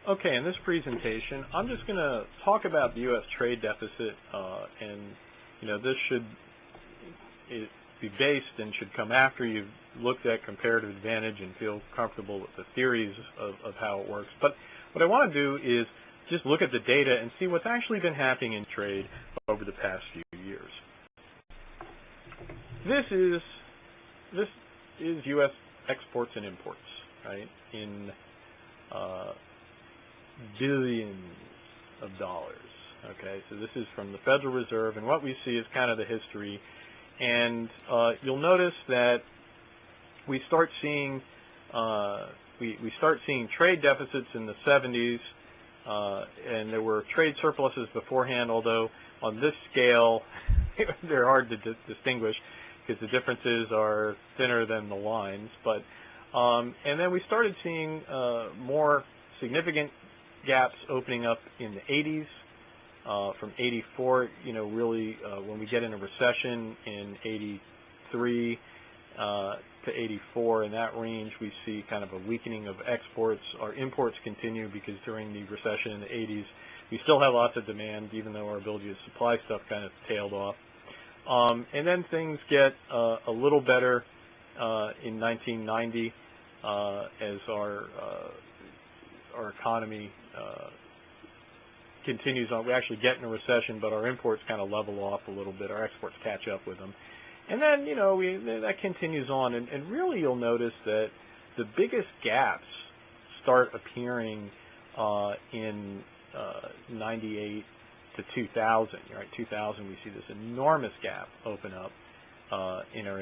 Okay, in this presentation, I'm just going to talk about the U.S. trade deficit, and this should be based and should come after you've looked at comparative advantage and feel comfortable with the theories of how it works. But what I want to do is just look at the data and see what's actually been happening in trade over the past few years. This is U.S. exports and imports, right, in billions of dollars. Okay, so this is from the Federal Reserve, and what we see is kind of the history. And you'll notice that we start seeing trade deficits in the 70s, and there were trade surpluses beforehand. Although on this scale, they're hard to distinguish because the differences are thinner than the lines. But and then we started seeing more significant gaps opening up in the 80s. From 84, really when we get in a recession in 83 to 84, in that range, we see kind of a weakening of exports. Our imports continue because during the recession in the 80s, we still had lots of demand, even though our ability to supply stuff kind of tailed off. And then things get a little better in 1990 as our economy continues on. We actually get in a recession, but our imports kind of level off a little bit. Our exports catch up with them. And then, that continues on. And really you'll notice that the biggest gaps start appearing in 98 to 2000. Right, 2000 we see this enormous gap open up in our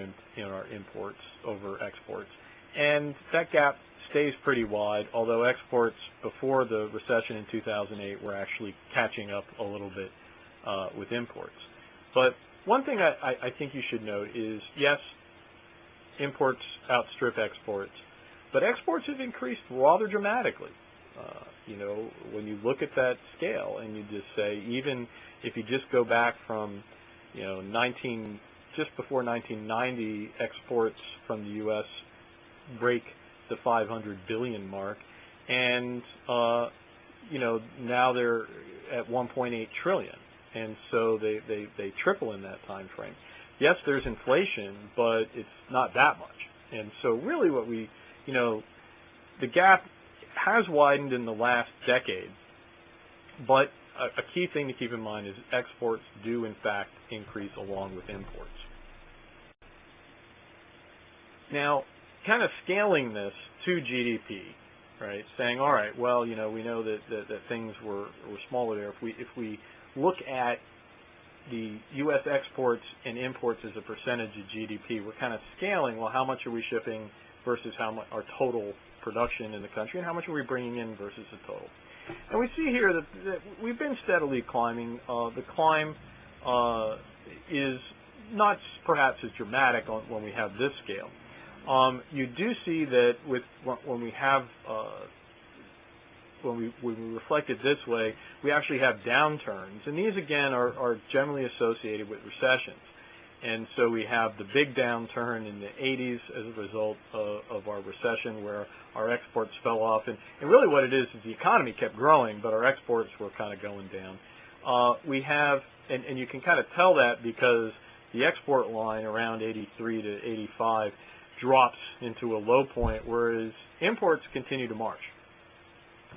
imports over exports. And that gap stays pretty wide, although exports before the recession in 2008 were actually catching up a little bit with imports. But one thing I think you should note is, yes, imports outstrip exports, but exports have increased rather dramatically. When you look at that scale and you just say, even if you just go back from, just before 1990, exports from the U.S. break the 500 billion mark, and now they're at 1.8 trillion, and so they triple in that time frame. Yes, there's inflation, but it's not that much. And so really what the gap has widened in the last decade, but a key thing to keep in mind is exports do in fact increase along with imports. Now, kind of scaling this to GDP, right? Saying, all right, well, we know that things were smaller there. If we look at the U.S. exports and imports as a percentage of GDP, we're kind of scaling. Well, how much are we shipping versus how much our total production in the country, and how much are we bringing in versus the total? And we see here that we've been steadily climbing. The climb is not perhaps as dramatic when we have this scale. You do see that when we reflect it this way, we actually have downturns, and these again are generally associated with recessions. And so we have the big downturn in the 80s as a result of our recession, where our exports fell off, and really what it is the economy kept growing, but our exports were kind of going down. We have, and you can kind of tell that because the export line around 83 to 85 drops into a low point, whereas imports continue to march.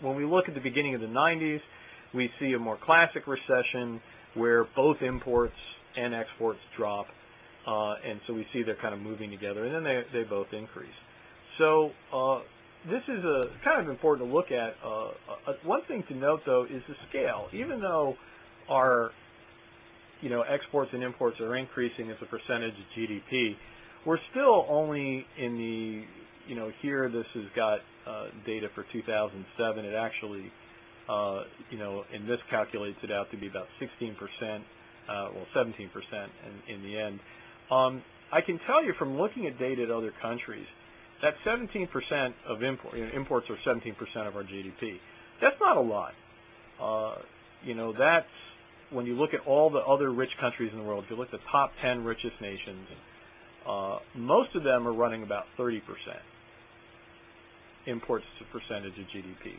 When we look at the beginning of the 90s, we see a more classic recession where both imports and exports drop, and so we see they're kind of moving together, and then they both increase. So this is kind of important to look at. One thing to note, though, is the scale. Even though our exports and imports are increasing as a percentage of GDP, we're still only in the, here this has got data for 2007. It actually, and this calculates it out to be about 16%, well 17% in the end. I can tell you from looking at data at other countries, that 17% of imports are 17% of our GDP. That's not a lot. That's, when you look at all the other rich countries in the world, if you look at the top 10 richest nations, most of them are running about 30% imports as a percentage of GDP.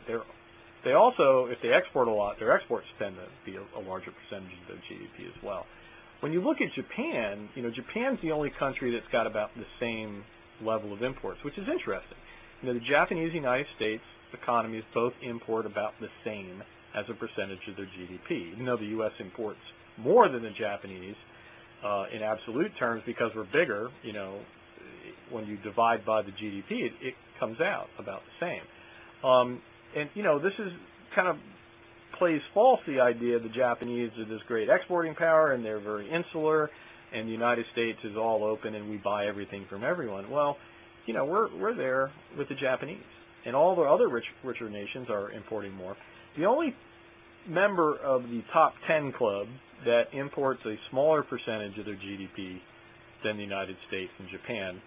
if they export a lot, their exports tend to be a larger percentage of their GDP as well. When you look at Japan, Japan's the only country that's got about the same level of imports, which is interesting. The Japanese and United States economies both import about the same as a percentage of their GDP, even though the U.S. imports more than the Japanese in absolute terms because we're bigger. When you divide by the GDP, it comes out about the same. This is kind of plays false, the idea the Japanese are this great exporting power and they're very insular, and the United States is all open and we buy everything from everyone. Well, we're there with the Japanese, and all the other richer nations are importing more. The only member of the top 10 club that imports a smaller percentage of their GDP than the United States and Japan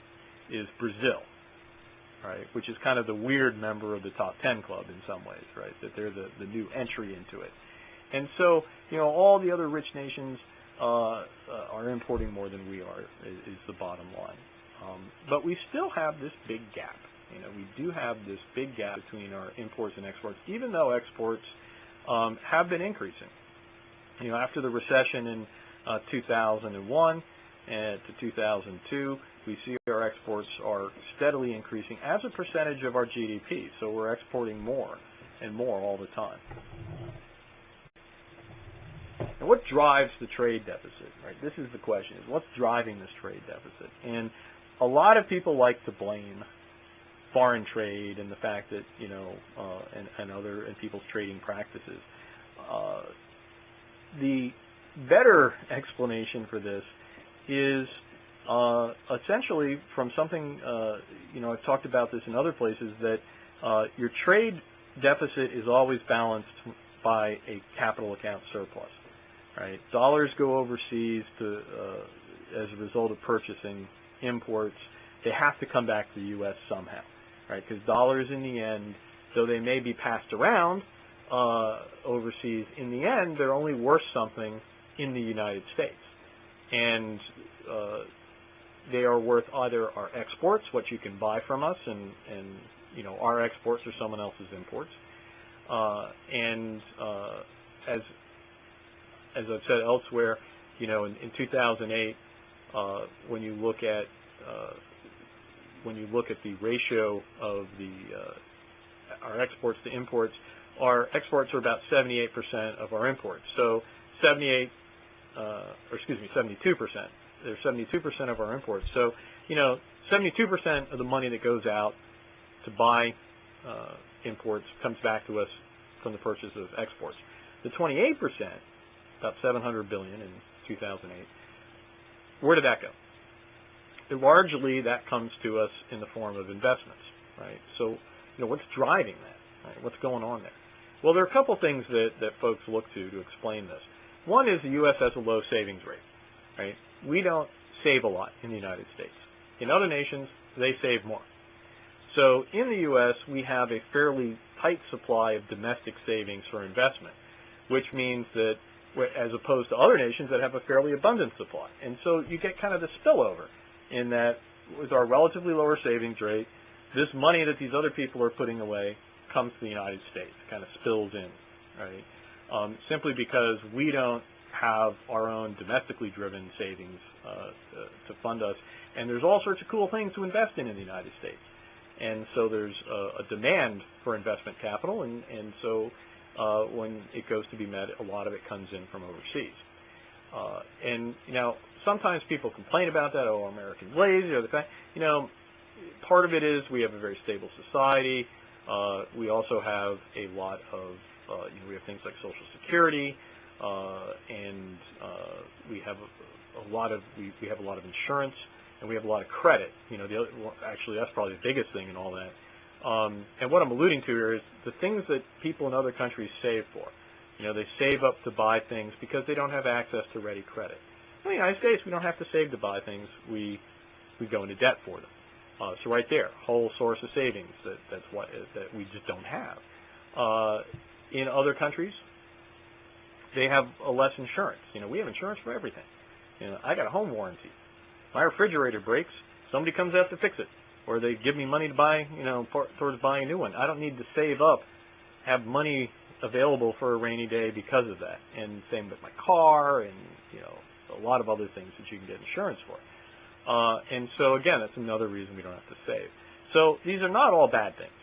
is Brazil, right? Which is kind of the weird member of the top 10 club in some ways, right? That they're the new entry into it. And so, all the other rich nations are importing more than we are, is the bottom line. But we still have this big gap. We do have this big gap between our imports and exports, even though exports have been increasing. After the recession in 2001 and to 2002, we see our exports are steadily increasing as a percentage of our GDP. So we're exporting more and more all the time. And what drives the trade deficit, right? This is the question, is what's driving this trade deficit? And a lot of people like to blame foreign trade and the fact that, and people's trading practices. The better explanation for this is essentially from something, I've talked about this in other places, that your trade deficit is always balanced by a capital account surplus, right? Dollars go overseas as a result of purchasing imports. They have to come back to the U.S. somehow, right? Because dollars in the end, though they may be passed around overseas, in the end, they're only worth something in the United States. And they are worth either our exports, what you can buy from us, and our exports or someone else's imports. As I've said elsewhere, in 2008, when you look at the ratio of our exports to imports, our exports are about 78% of our imports. So 72%. They're 72% of our imports. So, 72% of the money that goes out to buy imports comes back to us from the purchase of exports. The 28%, about $700 billion in 2008, where did that go? Largely, that comes to us in the form of investments, right? So, what's driving that? Right? What's going on there? Well, there are a couple things that folks look to explain this. One is the U.S. has a low savings rate, right? We don't save a lot in the United States. In other nations, they save more. So in the U.S., we have a fairly tight supply of domestic savings for investment, which means that as opposed to other nations that have a fairly abundant supply. And so you get kind of the spillover in that with our relatively lower savings rate, this money that these other people are putting away comes to the United States, kind of spills in, right? Simply because we don't have our own domestically driven savings to fund us. And there's all sorts of cool things to invest in the United States. And so there's a demand for investment capital, and so when it goes to be met, a lot of it comes in from overseas. And sometimes people complain about that. Oh, Americans lazy, or the fact. Part of it is we have a very stable society. We also have a lot of we have things like Social Security, and we have a lot of insurance, and we have a lot of credit. Actually, that's probably the biggest thing in all that. And what I'm alluding to here is the things that people in other countries save for. They save up to buy things because they don't have access to ready credit. In the United States, we don't have to save to buy things. We go into debt for them. So right there, whole source of savings that we just don't have. In other countries, they have less insurance. We have insurance for everything. I got a home warranty. My refrigerator breaks, somebody comes out to fix it, or they give me money to buy, towards buying a new one. I don't need to save up have money available for a rainy day because of that. And same with my car, and a lot of other things that you can get insurance for. And so again, that's another reason we don't have to save. So these are not all bad things,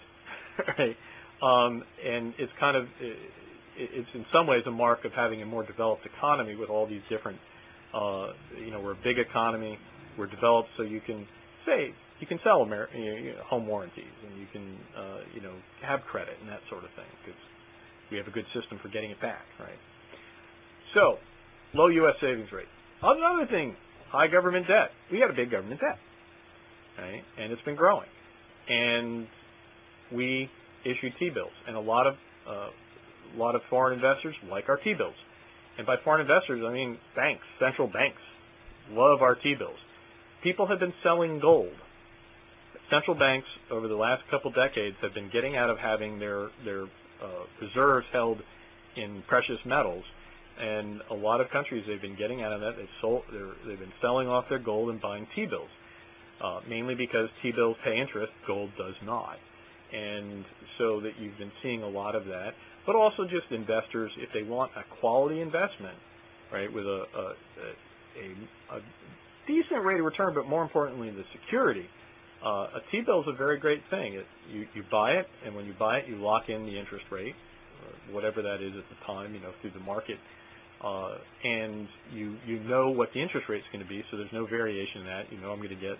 right? And it's kind of, it's in some ways a mark of having a more developed economy with all these different, we're a big economy, we're developed, so you can save, you can sell home warranties, and you can, have credit and that sort of thing, because we have a good system for getting it back, right? So, low U.S. savings rate. Another thing, high government debt. We got a big government debt, right? And it's been growing. And we issue T-bills, and a lot of foreign investors like our T-bills. And by foreign investors, I mean banks, central banks, love our T-bills. People have been selling gold. Central banks over the last couple decades have been getting out of having their reserves held in precious metals, and a lot of countries, they've been getting out of that. They've been selling off their gold and buying T-bills, mainly because T-bills pay interest, gold does not. And so that you've been seeing a lot of that, but also just investors, if they want a quality investment, right, with a decent rate of return, but more importantly, the security. A T-bill is a very great thing. You buy it, and when you buy it, you lock in the interest rate, whatever that is at the time, through the market, and you know what the interest rate is going to be, so there's no variation in that. I'm going to get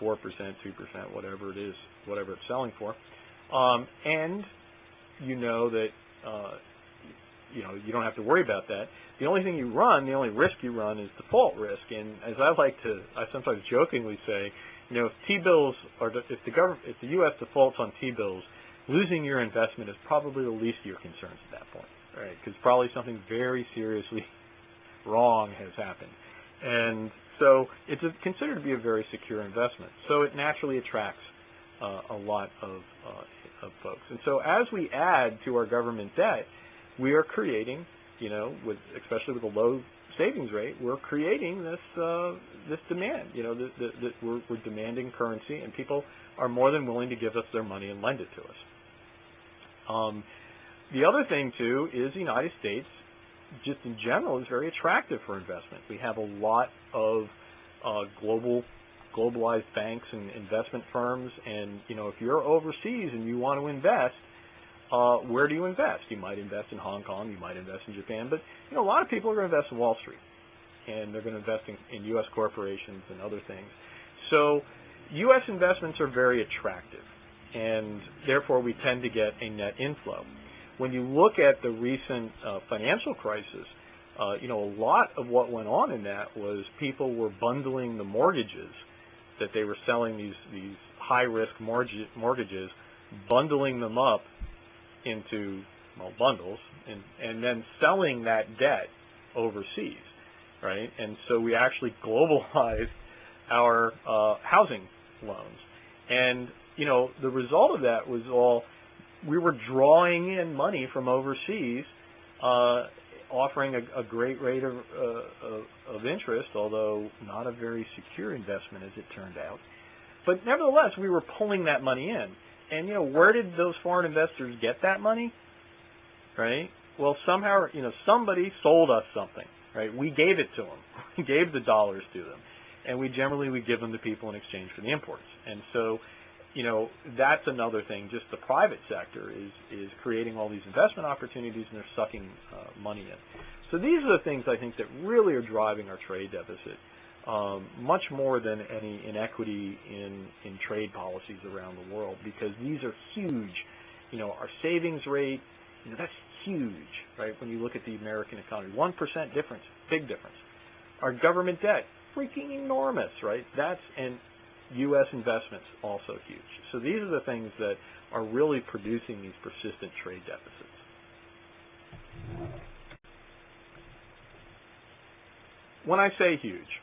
4%, 2%, whatever it is, whatever it's selling for, and you know that you don't have to worry about that. The only thing you run, the only risk you run, is default risk. And as I sometimes jokingly say, if T-bills if the U.S. defaults on T-bills, losing your investment is probably the least of your concerns at that point, right? Because probably something very seriously wrong has happened, and so it's considered to be a very secure investment. So it naturally attracts a lot of folks. And so as we add to our government debt, we are creating, especially with a low savings rate, we're creating this demand. We're demanding currency, and people are more than willing to give us their money and lend it to us. The other thing too is the United States, just in general, is very attractive for investment. We have a lot of globalized banks and investment firms, and if you're overseas and you want to invest, where do you invest? You might invest in Hong Kong, you might invest in Japan, but a lot of people are going to invest in Wall Street, and they're going to invest in U.S. corporations and other things. So U.S. investments are very attractive, and therefore we tend to get a net inflow. When you look at the recent financial crisis, a lot of what went on in that was people were bundling the mortgages that they were selling, these high-risk mortgages, bundling them up into bundles, and then selling that debt overseas, right? And so we actually globalized our housing loans, and the result of that was we were drawing in money from overseas, offering a great rate of interest, although not a very secure investment as it turned out. But nevertheless, we were pulling that money in. And where did those foreign investors get that money? Right? Well, somehow, somebody sold us something, right? We gave it to them. We gave the dollars to them, and we give them to people in exchange for the imports. And so, that's another thing. Just the private sector is creating all these investment opportunities, and they're sucking money in. So these are the things I think that really are driving our trade deficit. Much more than any inequity in trade policies around the world, because these are huge. Our savings rate, that's huge, right? When you look at the American economy, 1% difference, big difference. Our government debt, freaking enormous, right? And U.S. investments, also huge. So these are the things that are really producing these persistent trade deficits. When I say huge,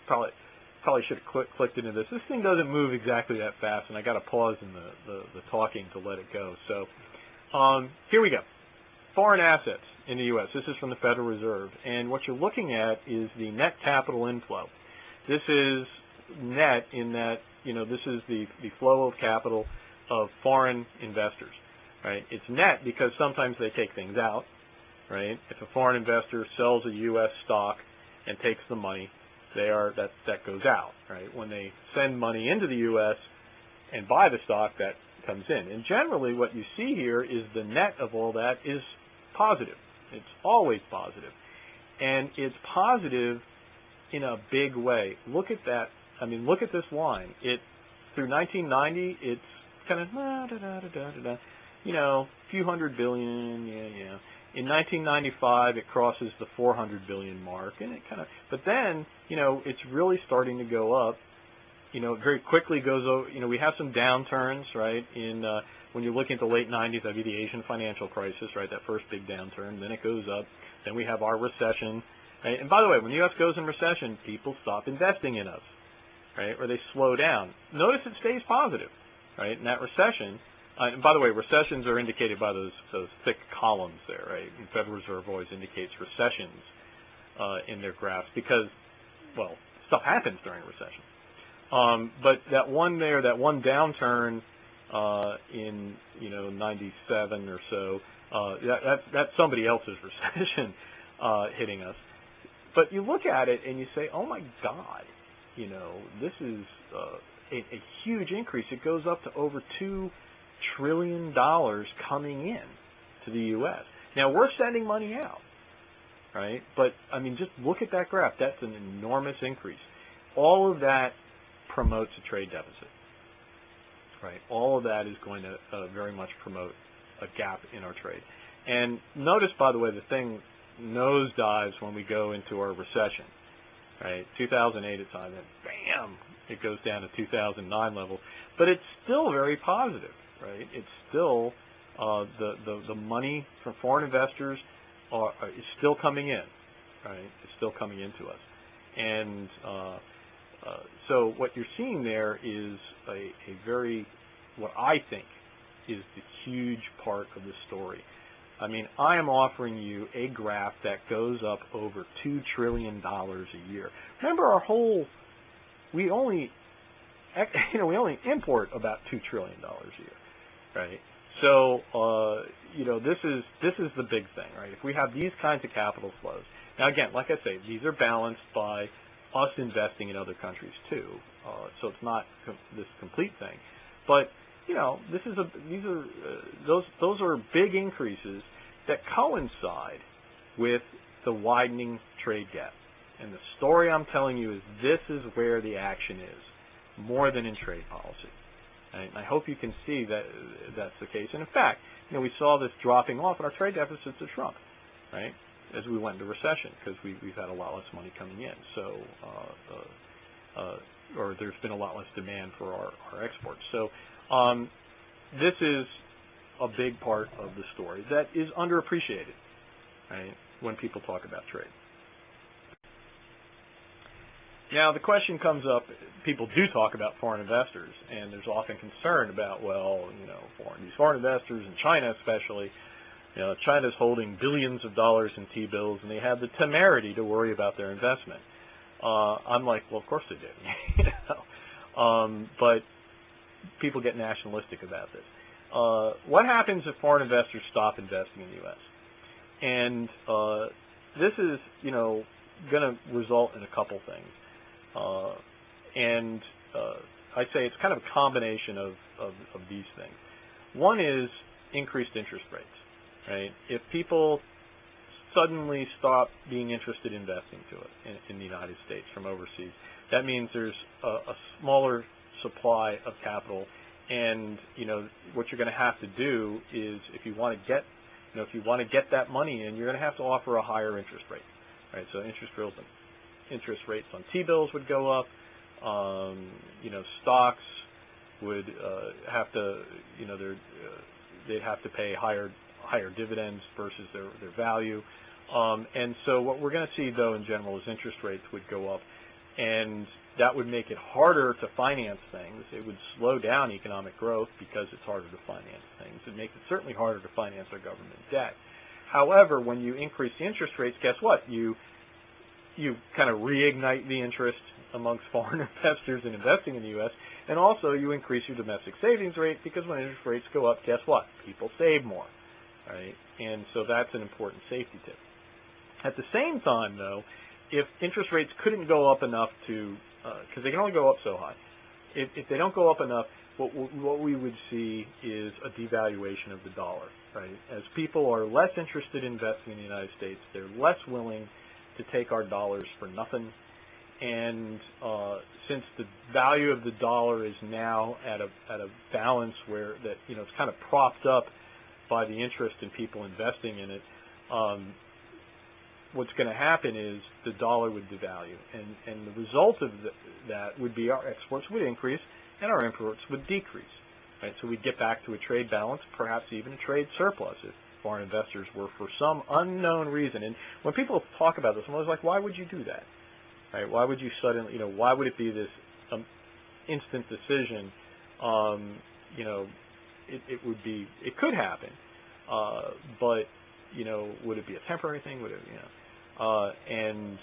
probably should have clicked into this. This thing doesn't move exactly that fast, and I got to pause in the talking to let it go. So here we go. Foreign assets in the U.S. This is from the Federal Reserve, and what you're looking at is the net capital inflow. This is net in that this is the flow of capital of foreign investors. right? It's net because sometimes they take things out, right? If a foreign investor sells a U.S. stock and takes the money, that goes out, right? When they send money into the U.S. and buy the stock, that comes in. And generally what you see here is the net of all that is positive. It's always positive. And it's positive in a big way. Look at that. I mean, look at this line. Through 1990, it's kind of a few hundred billion, yeah. In 1995, it crosses the 400 billion mark, and it but then, it's really starting to go up. It very quickly goes over. We have some downturns, right? When you're looking at the late 90s, that'd be the Asian financial crisis, right? That first big downturn. Then it goes up. Then we have our recession. Right? And by the way, when the U.S. goes in recession, people stop investing in us, right? Or they slow down. Notice it stays positive, right? In that recession. And by the way, recessions are indicated by those thick columns there, right? And Federal Reserve always indicates recessions in their graphs because, well, stuff happens during a recession. But that one downturn in 97 or so, that's somebody else's recession hitting us. But you look at it and you say, oh my God, this is a huge increase. It goes up to over $2 trillion coming in to the U.S. Now we're sending money out, right? But I mean, just look at that graph. That's an enormous increase. All of that promotes a trade deficit, right? All of that is going to very much promote a gap in our trade. And notice, by the way, the thing nosedives when we go into our recession, right? 2008 it's on, and bam, it goes down to 2009 levels, but it's still very positive, right? It's still the money from foreign investors is still coming in, right? It's still coming into us, and so what you're seeing there is a very, what I think is the huge part of the story. I mean, I am offering you a graph that goes up over $2 trillion a year. Remember, we only import about $2 trillion a year, right? So, this is the big thing, right? If we have these kinds of capital flows, now again, like I say, these are balanced by us investing in other countries too, so it's not this complete thing, but those are big increases that coincide with the widening trade gap. And the story I'm telling you is this is where the action is, more than in trade policy. And I hope you can see that that's the case. And in fact, we saw this dropping off, and our trade deficits have shrunk, right, as we went into recession, because we've had a lot less money coming in. So, or there's been a lot less demand for our exports. So, this is a big part of the story that is underappreciated, right, when people talk about trade. Now, the question comes up, people do talk about foreign investors, and there's often concern about, these foreign investors, in China especially, China's holding billions of dollars in T-bills, and they have the temerity to worry about their investment. I'm like, well, of course they do. But people get nationalistic about this. What happens if foreign investors stop investing in the U.S.? And this is, going to result in a couple things. I say it's kind of a combination of these things. One is increased interest rates, right? If people suddenly stop being interested in investing in the United States from overseas, that means there's a smaller supply of capital, and what you're going to have to do is, if you want to get that money in, you're going to have to offer a higher interest rate, right? So interest rates on T-bills would go up. Stocks would have to, they'd have to pay higher dividends versus their value. And so what we're going to see, though, in general, is interest rates would go up, and that would make it harder to finance things. It would slow down economic growth because it's harder to finance things. It makes it certainly harder to finance our government debt. However, when you increase the interest rates, guess what? You kind of reignite the interest, amongst foreign investors in investing in the U.S., and also you increase your domestic savings rate, because when interest rates go up, guess what? People save more, right? And so that's an important safety tip. At the same time, though, if interest rates couldn't go up enough to, because they can only go up so high, if they don't go up enough, what we would see is a devaluation of the dollar, right? As people are less interested in investing in the United States, they're less willing to take our dollars for nothing. And since the value of the dollar is now at a balance where that, you know, it's kind of propped up by the interest in people investing in it, what's going to happen is the dollar would devalue, and the result of that would be our exports would increase and our imports would decrease, right? So we'd get back to a trade balance, perhaps even a trade surplus if foreign investors were, for some unknown reason. And when people talk about this, I'm always like, why would you do that, right? Why would you suddenly, you know, why would it be this instant decision? You know, it could happen, but, you know, would it be a temporary thing? Would it, you know, and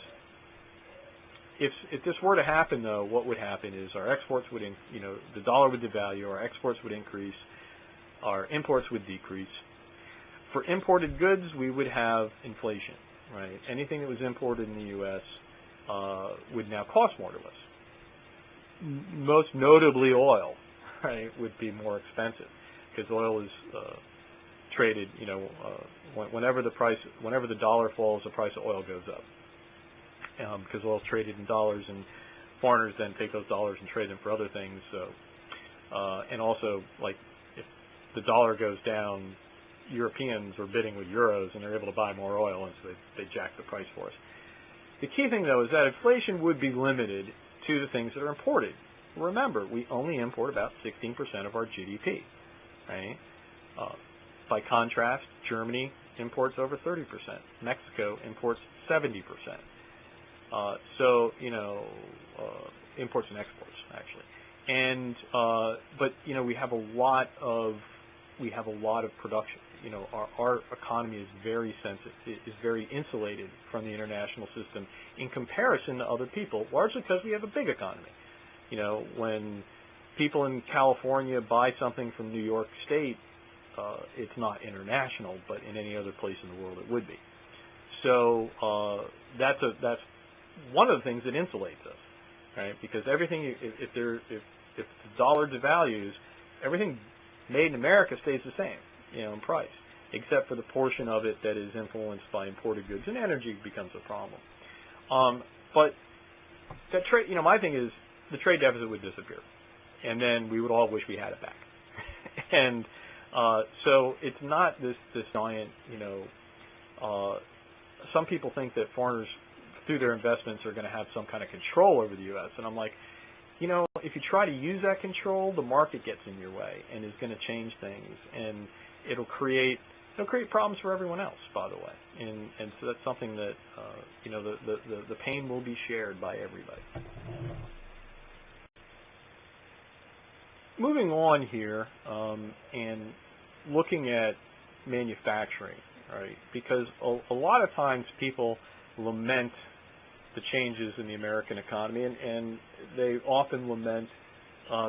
if this were to happen, though, what would happen is our exports would, you know, the dollar would devalue, our exports would increase, our imports would decrease. For imported goods, we would have inflation, right? Anything that was imported in the U.S. Would now cost more to us. Most notably, oil, right, would be more expensive, because oil is traded, you know, whenever the dollar falls, the price of oil goes up, because oil is traded in dollars, and foreigners then take those dollars and trade them for other things. So, and also, like, if the dollar goes down, Europeans are bidding with euros, and they're able to buy more oil, and so they jack the price for us. The key thing, though, is that inflation would be limited to the things that are imported. Remember, we only import about 16% of our GDP, right? By contrast, Germany imports over 30%. Mexico imports 70%. So, you know, imports and exports, actually. And but, you know, we have a lot of production. You know, our economy is very sensitive, is very insulated from the international system in comparison to other people, largely because we have a big economy. You know, when people in California buy something from New York State, it's not international, but in any other place in the world it would be. So that's one of the things that insulates us, right? Because everything, if the dollar devalues, everything made in America stays the same, you know, in price, except for the portion of it that is influenced by imported goods, and energy becomes a problem. But that trade, you know, my thing is the trade deficit would disappear, and then we would all wish we had it back. And so it's not this giant, you know. Some people think that foreigners, through their investments, are going to have some kind of control over the U.S., and I'm like, you know, if you try to use that control, the market gets in your way and is going to change things, and it'll create problems for everyone else, by the way. And so that's something that you know, the pain will be shared by everybody. Moving on here, and looking at manufacturing, right? Because a lot of times people lament the changes in the American economy, and they often lament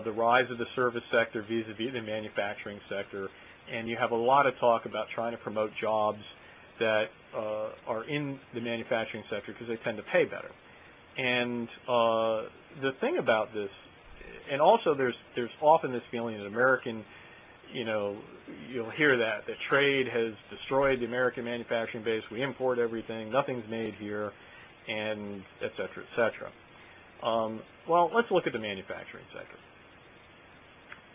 the rise of the service sector vis-a-vis the manufacturing sector, and you have a lot of talk about trying to promote jobs that are in the manufacturing sector because they tend to pay better. And the thing about this, and also there's often this feeling that American, you know, you'll hear that trade has destroyed the American manufacturing base, we import everything, nothing's made here, and et cetera, et cetera. Well, let's look at the manufacturing sector.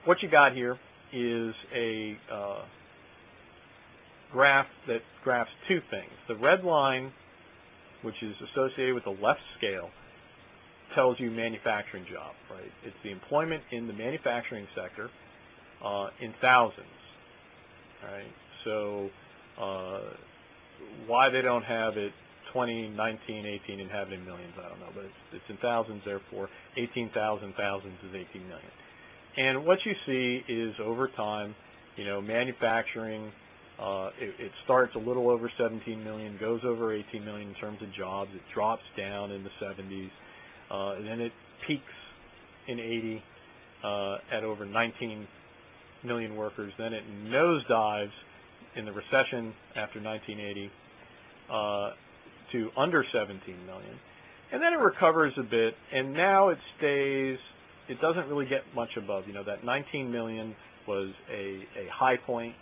What you got here is a graph that graphs two things. The red line, which is associated with the left scale, tells you manufacturing job, right? It's the employment in the manufacturing sector in thousands, right? So why they don't have it 20, 19, 18, and have it in millions, I don't know, but it's in thousands, therefore 18,000 thousands is 18 million. And what you see is over time, you know, manufacturing, it starts a little over 17 million, goes over 18 million in terms of jobs, it drops down in the 70s, Then it peaks in 80 at over 19 million workers. Then it nosedives in the recession after 1980 to under 17 million. And then it recovers a bit, and now it stays, it doesn't really get much above. That 19 million was a high point,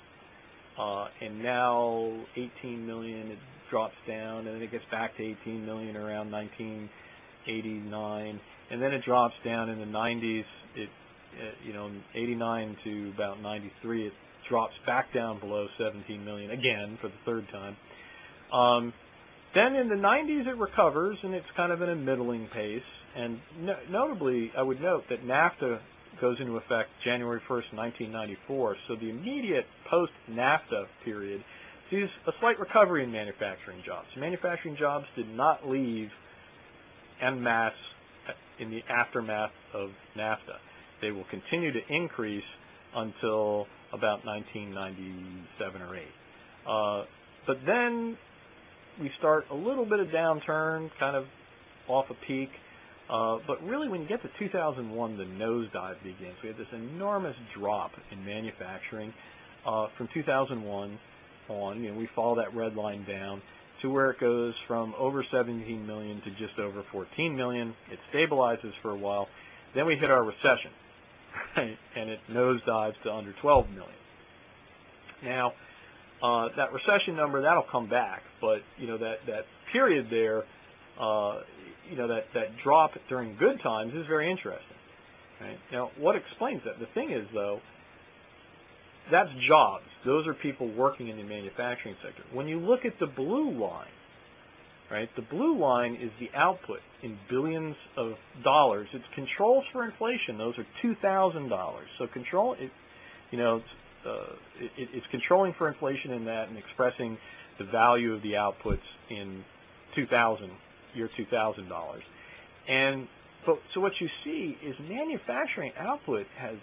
and now 18 million, it drops down, and then it gets back to 18 million around 1989, and then it drops down in the 90s. 89 to about 93, it drops back down below 17 million again for the third time. Then in the 90s it recovers, and it's kind of in a middling pace. And notably, I would note that NAFTA goes into effect January 1st, 1994. So the immediate post-NAFTA period sees a slight recovery in manufacturing jobs. Manufacturing jobs did not leave en masse in the aftermath of NAFTA. They will continue to increase until about 1997 or 8. But then we start a little bit of downturn, kind of off a peak. But really, when you get to 2001, the nosedive begins. We had this enormous drop in manufacturing from 2001 on. We follow that red line down to where it goes from over 17 million to just over 14 million. It stabilizes for a while. Then we hit our recession, right? And it nosedives to under 12 million. Now, that recession number, that'll come back, but that period there, that drop during good times is very interesting. Right? Now, what explains that? The thing is, though, that's jobs. Those are people working in the manufacturing sector. When you look at the blue line, right, the blue line is the output in billions of dollars. It's controls for inflation. Those are $2,000. So control, it's controlling for inflation in that and expressing the value of the outputs in year 2000 dollars. And so what you see is manufacturing output has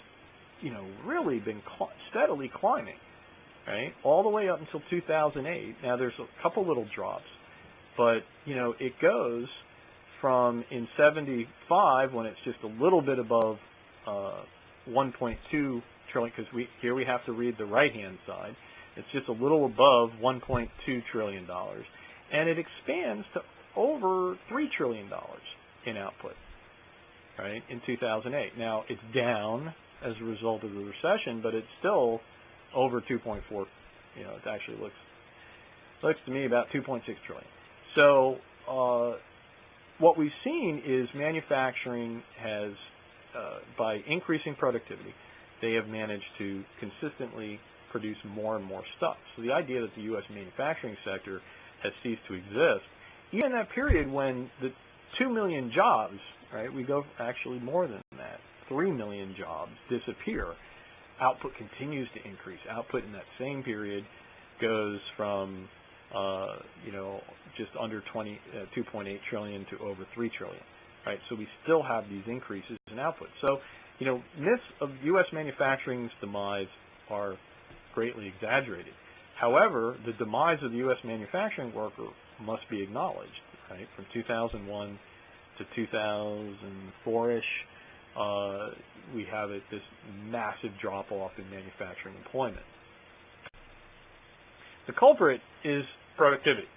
really been steadily climbing, right, all the way up until 2008. Now there's a couple little drops, but it goes from in 75, when it's just a little bit above 1.2 trillion, because here we have to read the right hand side. It's just a little above $1.2 trillion, and it expands to over $3 trillion in output, right, in 2008. Now, it's down as a result of the recession, but it's still over 2.4. It actually looks to me about 2.6 trillion. So what we've seen is manufacturing has, by increasing productivity, they have managed to consistently produce more and more stuff. So the idea that the U.S. manufacturing sector has ceased to exist, even in that period when the 2 million jobs, right, we go actually more than that, 3 million jobs disappear, output continues to increase. Output in that same period goes from just under 2.8 trillion to over 3 trillion, right? So we still have these increases in output. So myths of U.S. manufacturing's demise are greatly exaggerated. However, the demise of the U.S. manufacturing worker must be acknowledged, right? From 2001 to 2004-ish, we have this massive drop-off in manufacturing employment. The culprit is productivity,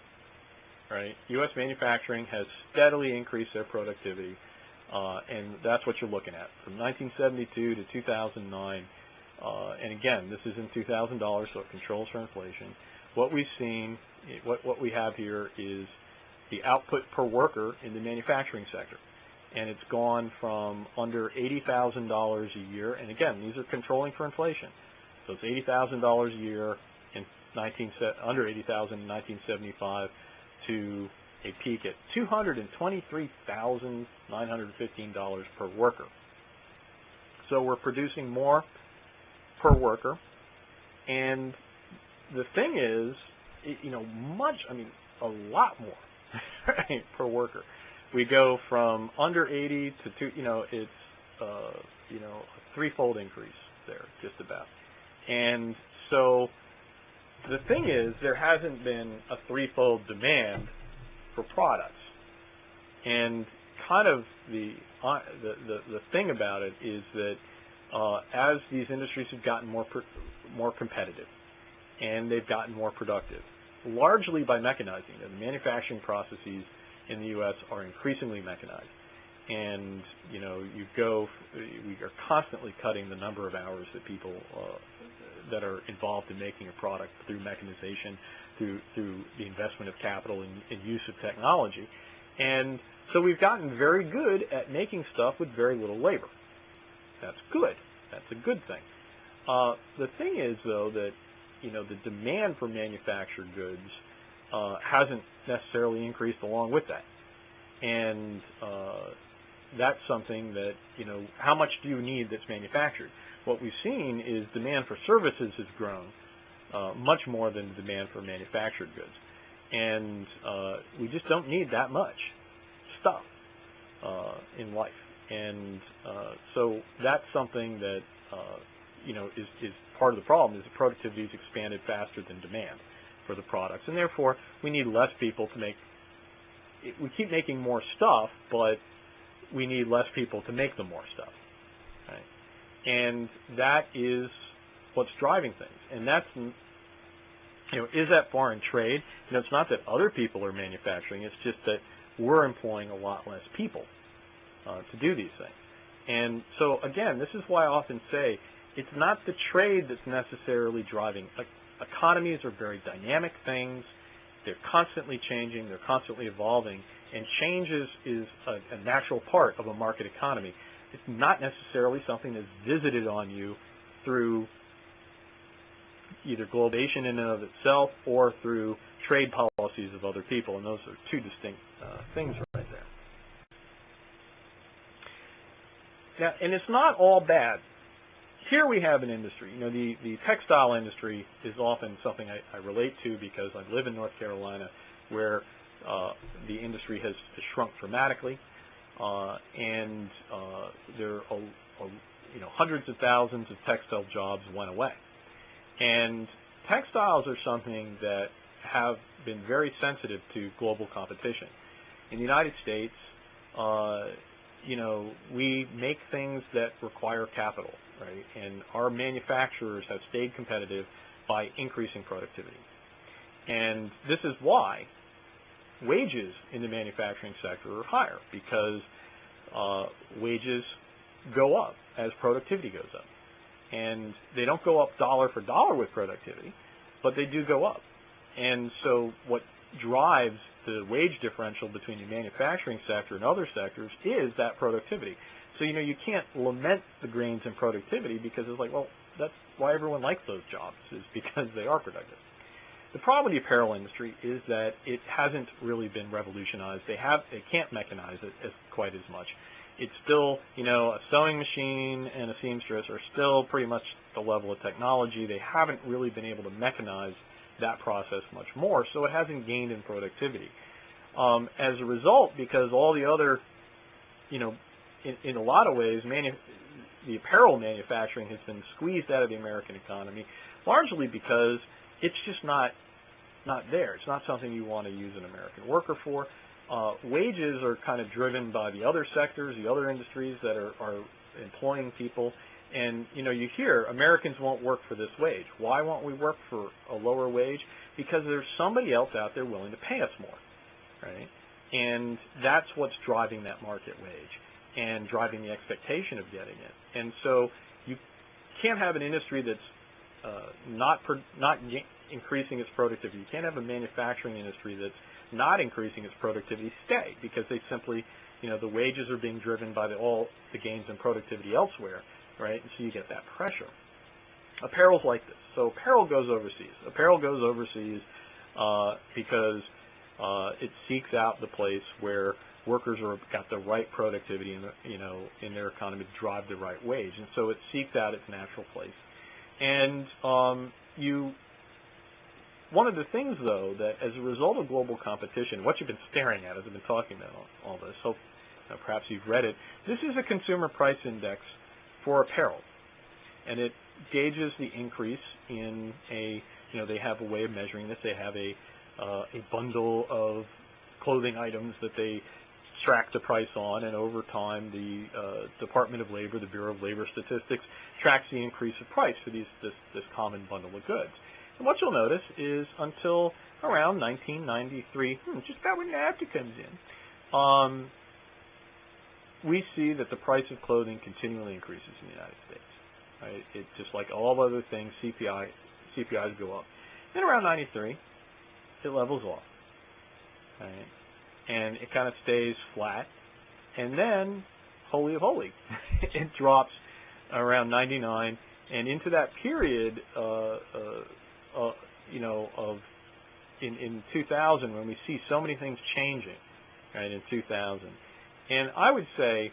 right? U.S. manufacturing has steadily increased their productivity, and that's what you're looking at. From 1972 to 2009, and again, this is in $2,000, so it controls for inflation. What we've seen, what we have here is the output per worker in the manufacturing sector. And it's gone from under $80,000 a year, and again, these are controlling for inflation. So it's $80,000 a year in under $80,000 in 1975 to a peak at $223,915 per worker. So we're producing more per worker, and the thing is, a lot more right, per worker. We go from under 80 to it's a threefold increase there, just about. And so the thing is, there hasn't been a threefold demand for products. And kind of the thing about it is that as these industries have gotten more competitive and they've gotten more productive, largely by mechanizing. The manufacturing processes in the U.S. are increasingly mechanized, and we are constantly cutting the number of hours that people that are involved in making a product through mechanization, through the investment of capital and use of technology. And so we've gotten very good at making stuff with very little labor. That's good. That's a good thing. The thing is, though, that the demand for manufactured goods hasn't necessarily increased along with that. And that's something that, how much do you need that's manufactured? What we've seen is demand for services has grown much more than the demand for manufactured goods. And we just don't need that much stuff in life. And so that's something that, is part of the problem, is that productivity has expanded faster than demand for the products. And therefore, we need less people to make, we keep making more stuff, but we need less people to make the more stuff. Right? And that is what's driving things. And that's, is that foreign trade? It's not that other people are manufacturing, it's just that we're employing a lot less people to do these things. And so, again, this is why I often say it's not the trade that's necessarily driving. Economies are very dynamic things. They're constantly changing. They're constantly evolving. And change is a natural part of a market economy. It's not necessarily something that's visited on you through either globalization in and of itself or through trade policies of other people. And those are two distinct things right there. Now, and it's not all bad. Here we have an industry. The textile industry is often something I relate to because I live in North Carolina, where the industry has shrunk dramatically, and there are hundreds of thousands of textile jobs went away. And textiles are something that have been very sensitive to global competition. In the United States, we make things that require capital, right? And our manufacturers have stayed competitive by increasing productivity. And this is why wages in the manufacturing sector are higher, because wages go up as productivity goes up. And they don't go up dollar for dollar with productivity, but they do go up. And so what drives the wage differential between the manufacturing sector and other sectors is that productivity. So, you can't lament the gains in productivity because it's like, well, that's why everyone likes those jobs, is because they are productive. The problem with the apparel industry is that it hasn't really been revolutionized. They can't mechanize it quite as much. It's still, a sewing machine and a seamstress are still pretty much the level of technology. They haven't really been able to mechanize that process much more, so it hasn't gained in productivity. As a result, because all the other, in a lot of ways, the apparel manufacturing has been squeezed out of the American economy, largely because it's just not there. It's not something you want to use an American worker for. Wages are kind of driven by the other sectors, the other industries that are employing people. And, you hear Americans won't work for this wage. Why won't we work for a lower wage? Because there's somebody else out there willing to pay us more, right? And that's what's driving that market wage and driving the expectation of getting it. And so you can't have an industry that's not increasing its productivity. You can't have a manufacturing industry that's not increasing its productivity stay, because they simply, the wages are being driven by all the gains in productivity elsewhere. Right, and so you get that pressure. Apparel's like this. So apparel goes overseas. Apparel goes overseas because it seeks out the place where workers are got the right productivity in their economy to drive the right wage, and so it seeks out its natural place. And one of the things, though, that as a result of global competition, what you've been staring at as I've been talking about all this, so perhaps you've read it. This is a consumer price index for apparel, and it gauges the increase in they have a way of measuring this. They have a bundle of clothing items that they extract the price on, and over time the Department of Labor, the Bureau of Labor Statistics, tracks the increase of price for this common bundle of goods. And what you'll notice is until around 1993, just about when NAFTA comes in, we see that the price of clothing continually increases in the United States. Right? It just like all other things, CPIs go up. Then around 93, it levels off. Right? And it kind of stays flat, and then, holy of holy, it drops around 99, and into that period, in 2000, when we see so many things changing, right, in 2000, and I would say,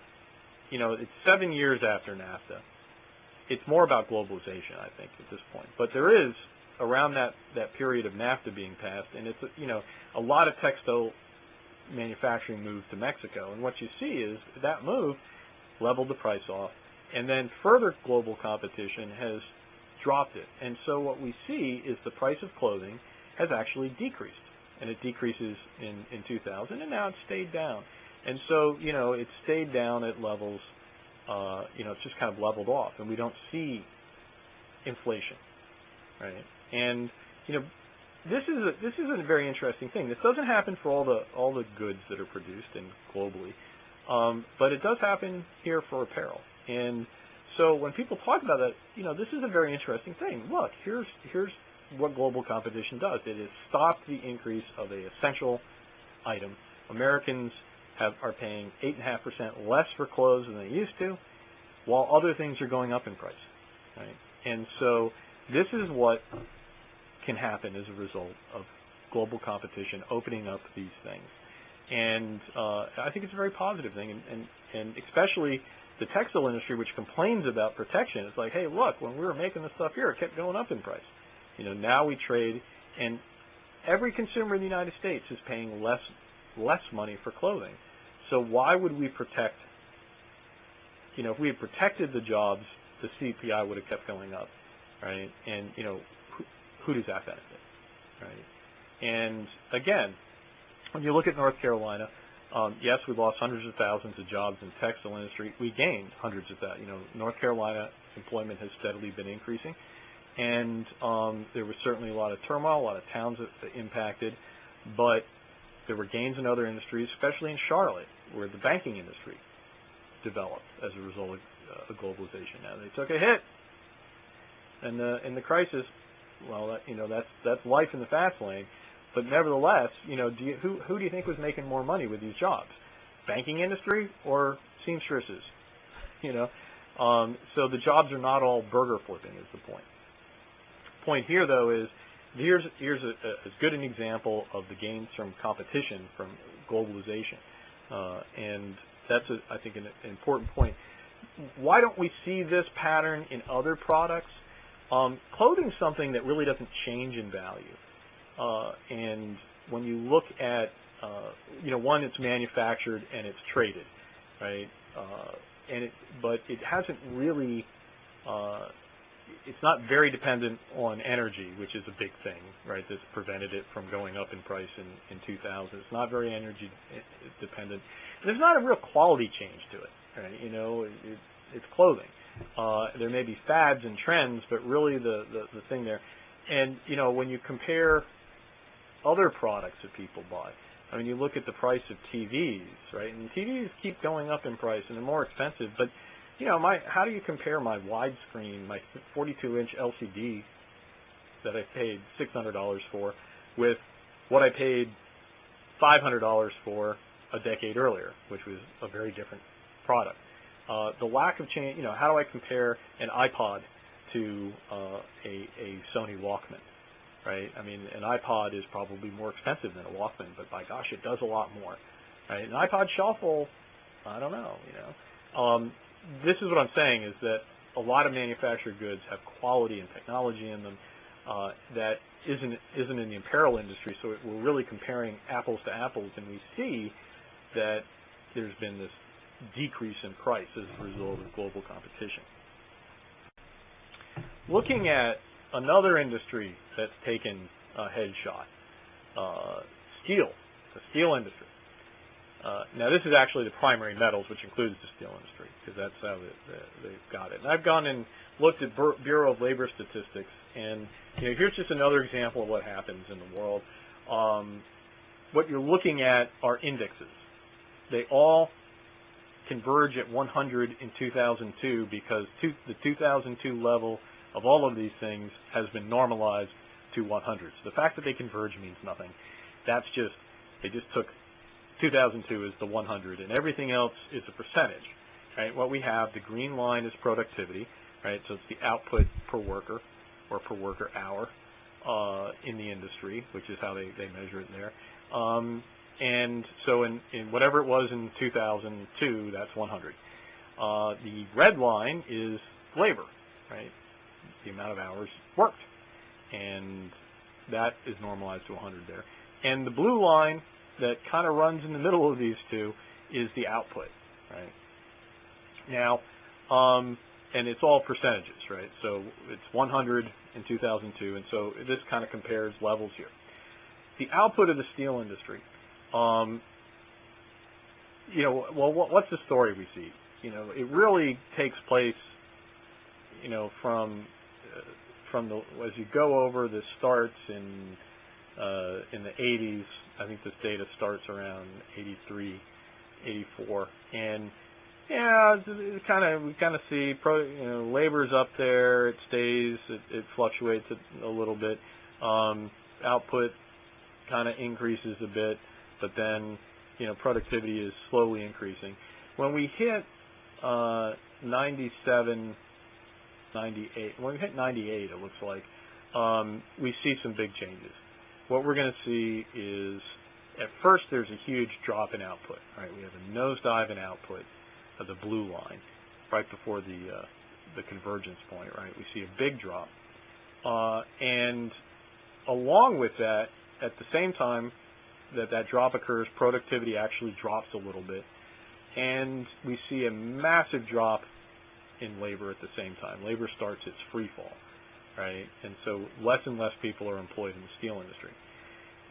it's 7 years after NAFTA. It's more about globalization, I think, at this point. But there is, around that period of NAFTA being passed, and it's, a lot of textile manufacturing moved to Mexico, and what you see is that move leveled the price off, and then further global competition has dropped it. And so what we see is the price of clothing has actually decreased, and it decreases in 2000, and now it's stayed down. And so, it stayed down at levels, it's just kind of leveled off, and we don't see inflation, right? And, this is a very interesting thing. This doesn't happen for all the goods that are produced and globally, but it does happen here for apparel. And so when people talk about that, this is a very interesting thing. Look, here's what global competition does. It has stopped the increase of an essential item. Americans are paying 8.5% less for clothes than they used to, while other things are going up in price. Right? And so this is what can happen as a result of global competition opening up these things. And I think it's a very positive thing, and especially the textile industry, which complains about protection. It's like, hey, look, when we were making the stuff here, it kept going up in price. Now we trade, and every consumer in the United States is paying less money for clothing. So why would we protect, if we had protected the jobs, the CPI would have kept going up, right? And, who does that benefit, right? And again, when you look at North Carolina, yes, we lost hundreds of thousands of jobs in the textile industry. We gained hundreds of thousands. North Carolina employment has steadily been increasing, and there was certainly a lot of turmoil, a lot of towns that impacted, but there were gains in other industries, especially in Charlotte, where the banking industry developed as a result of globalization. Now they took a hit, and the crisis. Well, that's life in the fast lane, but nevertheless, who do you think was making more money with these jobs? Banking industry or seamstresses? So the jobs are not all burger flipping is the point. Point here though is here's as good an example of the gains from competition from globalization, and that's I think an important point. Why don't we see this pattern in other products? Clothing's something that really doesn't change in value, and when you look at, one, it's manufactured and it's traded, right? But it hasn't really, it's not very dependent on energy, which is a big thing, right? That's prevented it from going up in price in 2000. It's not very energy dependent. There's not a real quality change to it, right? It's clothing. There may be fads and trends, but really the thing there. And, when you compare other products that people buy, you look at the price of TVs, right? And TVs keep going up in price, and they're more expensive. But, how do you compare my widescreen, my 42-inch LCD that I paid $600 for, with what I paid $500 for a decade earlier, which was a very different product? The lack of change, how do I compare an iPod to a Sony Walkman, right? An iPod is probably more expensive than a Walkman, but by gosh, it does a lot more, right? An iPod shuffle, I don't know, This is what I'm saying is that a lot of manufactured goods have quality and technology in them that isn't in the apparel industry, so we're really comparing apples to apples, and we see that there's been this decrease in price as a result of global competition. Looking at another industry that's taken a headshot, steel, the steel industry. Now, this is actually the primary metals, which includes the steel industry, because that's how they've got it. And I've gone and looked at Bureau of Labor Statistics, and here's just another example of what happens in the world. What you're looking at are indexes. They all converge at 100 in 2002 because the 2002 level of all of these things has been normalized to 100. So the fact that they converge means nothing. That's just, they just took 2002 as the 100, and everything else is a percentage, right? What we have, the green line is productivity, right? So it's the output per worker or per worker hour in the industry, which is how they measure it there. And so in whatever it was in 2002, that's 100. The red line is labor, right? The amount of hours worked, and that is normalized to 100 there. And the blue line that kind of runs in the middle of these two is the output, right? Now, and it's all percentages, right? So it's 100 in 2002, and so this kind of compares levels here. The output of the steel industry, well, what's the story we see? It really takes place, from as you go over, this starts in the 80s. I think this data starts around 83, 84, and yeah, we kind of see labor's up there. It stays. It fluctuates a little bit. Output kind of increases a bit, but then productivity is slowly increasing. When we hit 97, 98, when we hit 98, it looks like we see some big changes. What we're going to see is, at first, there's a huge drop in output. Right, we have a nosedive in output of the blue line right before the convergence point. Right, we see a big drop, and along with that, at the same time that drop occurs, productivity actually drops a little bit, and we see a massive drop in labor at the same time. Labor starts its free fall, right? And so less and less people are employed in the steel industry.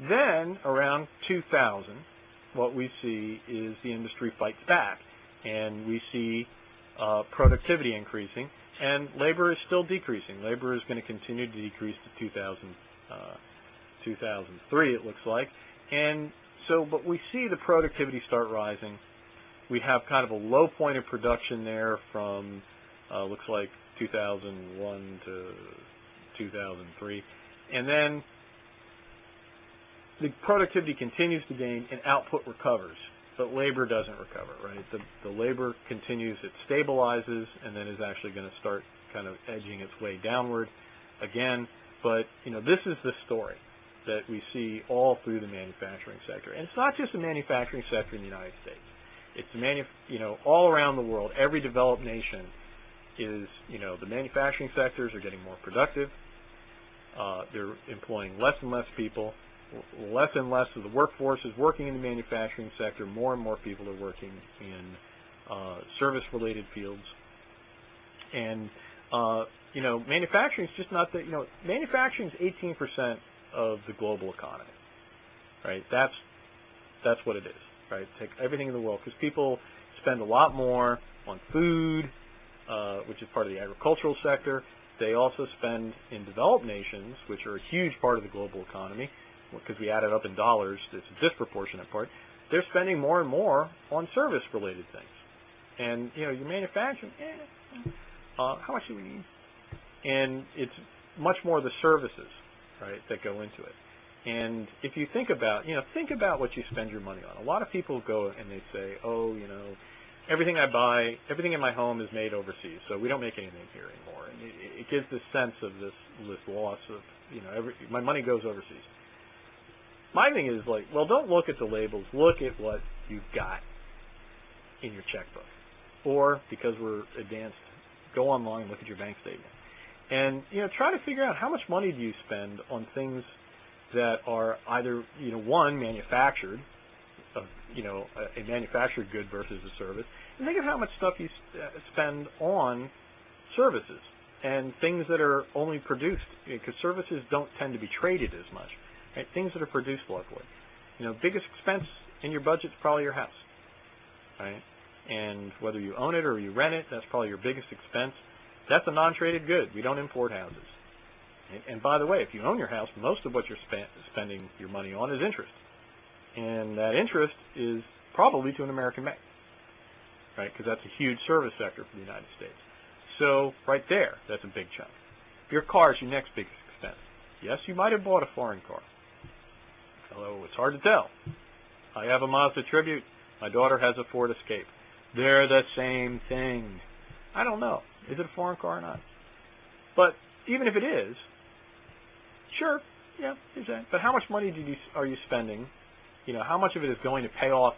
Then around 2000, what we see is the industry fights back, and we see productivity increasing, and labor is still decreasing. Labor is going to continue to decrease to 2003, it looks like. And so, but we see the productivity start rising. We have kind of a low point of production there from, looks like 2001 to 2003. And then the productivity continues to gain and output recovers, but labor doesn't recover, right? The labor continues, it stabilizes, and then is actually going to start kind of edging its way downward again. But, this is the story that we see all through the manufacturing sector. And it's not just the manufacturing sector in the United States. It's all around the world. Every developed nation is, the manufacturing sectors are getting more productive. They're employing less and less people. Less and less of the workforce is working in the manufacturing sector. More and more people are working in service-related fields. And, manufacturing is just not that, manufacturing is 18% of the global economy, right? That's what it is, right? Take everything in the world, because people spend a lot more on food, which is part of the agricultural sector. They also spend in developed nations, which are a huge part of the global economy, because we add it up in dollars, it's a disproportionate part. They're spending more and more on service-related things. And, your manufacturing, how much do we need? And it's much more the services, right, that go into it. And if you think about what you spend your money on. A lot of people go and they say, everything I buy, everything in my home is made overseas, so we don't make anything here anymore. And it gives this sense of this loss of, my money goes overseas. My thing is don't look at the labels. Look at what you've got in your checkbook. Or, because we're advanced, go online and look at your bank statement. And, try to figure out how much money do you spend on things that are either, one, manufactured, a manufactured good versus a service. And think of how much stuff you spend on services and things that are only produced, because services don't tend to be traded as much. Right? Things that are produced locally. Biggest expense and your budget's probably your house, right? And whether you own it or you rent it, that's probably your biggest expense. That's a non-traded good. We don't import houses. And by the way, if you own your house, most of what you're spending your money on is interest. And that interest is probably to an American bank, right? Because that's a huge service sector for the United States. So right there, that's a big chunk. Your car is your next biggest expense. Yes, you might have bought a foreign car, although it's hard to tell. I have a Mazda Tribute. My daughter has a Ford Escape. They're the same thing. I don't know. Is it a foreign car or not? But even if it is, sure, yeah, there's that. But how much money are you spending? You know, how much of it is going to pay off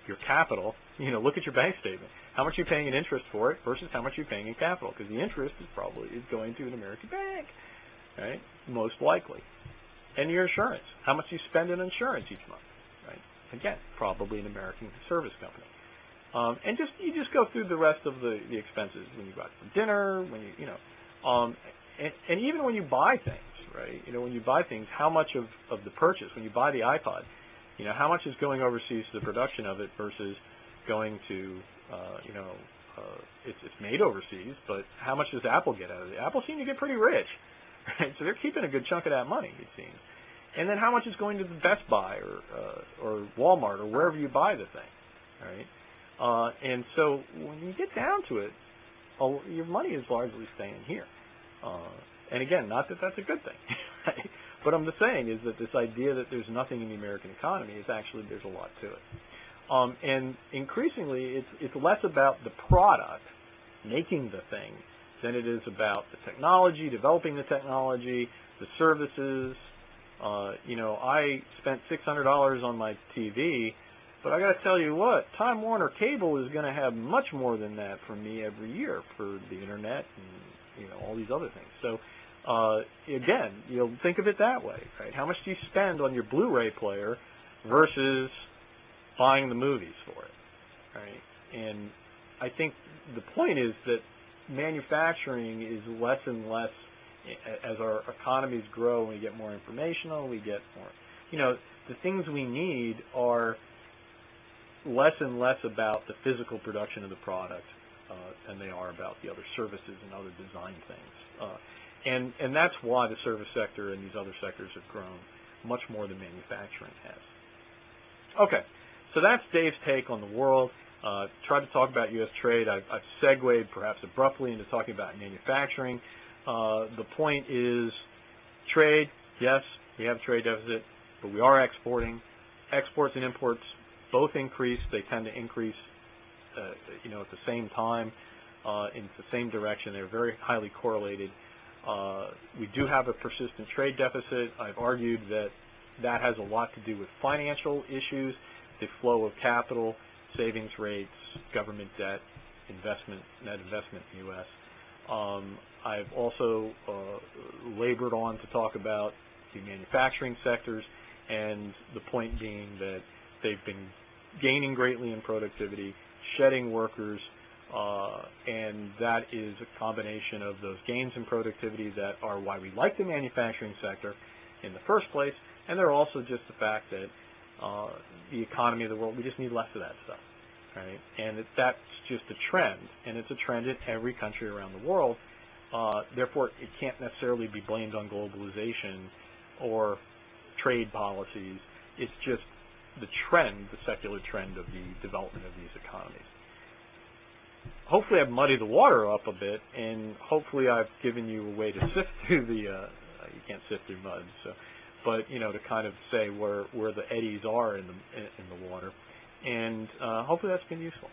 your capital? You know, look at your bank statement. How much are you paying in interest for it versus how much you're paying in capital? Because the interest is going to an American bank, right? Most likely. And your insurance. How much do you spend in insurance each month, right? Again, probably an American service company. And you just go through the rest of the expenses when you go out for dinner, when and even when you buy things, right? You know, when you buy things, how much of the purchase, when you buy the iPod, you know, how much is going overseas to the production of it versus going to, it's made overseas, but how much does Apple get out of it? Apple seems to get pretty rich, right? So they're keeping a good chunk of that money, it seems. And then how much is going to the Best Buy or Walmart or wherever you buy the thing, right? And so when you get down to it, your money is largely staying here. And again, not that that's a good thing, right? But I'm just saying is that this idea that there's nothing in the American economy is actually, there's a lot to it. And increasingly, it's less about the product, making the thing, than it is about the technology, developing the technology, the services. I spent $600 on my TV, but I got to tell you what, Time Warner Cable is going to have much more than that from me every year for the internet and all these other things. So again, think of it that way, right? How much do you spend on your Blu-ray player versus buying the movies for it, right? And I think the point is that manufacturing is less and less as our economies grow and we get more informational, we get more, the things we need are less and less about the physical production of the product than they are about the other services and other design things. And that's why the service sector and these other sectors have grown much more than manufacturing has. Okay, so that's Dave's take on the world. Tried to talk about U.S. trade. I've segued perhaps abruptly into talking about manufacturing. The point is trade, yes, we have a trade deficit, but we are exporting. Exports and imports both increase. They tend to increase at the same time in the same direction. They're very highly correlated. We do have a persistent trade deficit. I've argued that that has a lot to do with financial issues, the flow of capital, savings rates, government debt, net investment in the U.S. I've also labored on to talk about the manufacturing sectors, and the point being that they've been gaining greatly in productivity, shedding workers, and that is a combination of those gains in productivity that are why we like the manufacturing sector in the first place, and they're also just the fact that the economy of the world, we just need less of that stuff, right? And that's just a trend, and it's a trend in every country around the world. Therefore, it can't necessarily be blamed on globalization or trade policies. It's just the trend, the secular trend of the development of these economies. Hopefully I've muddied the water up a bit, and hopefully I've given you a way to sift through you can't sift through mud, but to kind of say where the eddies are in the water, and hopefully that's been useful.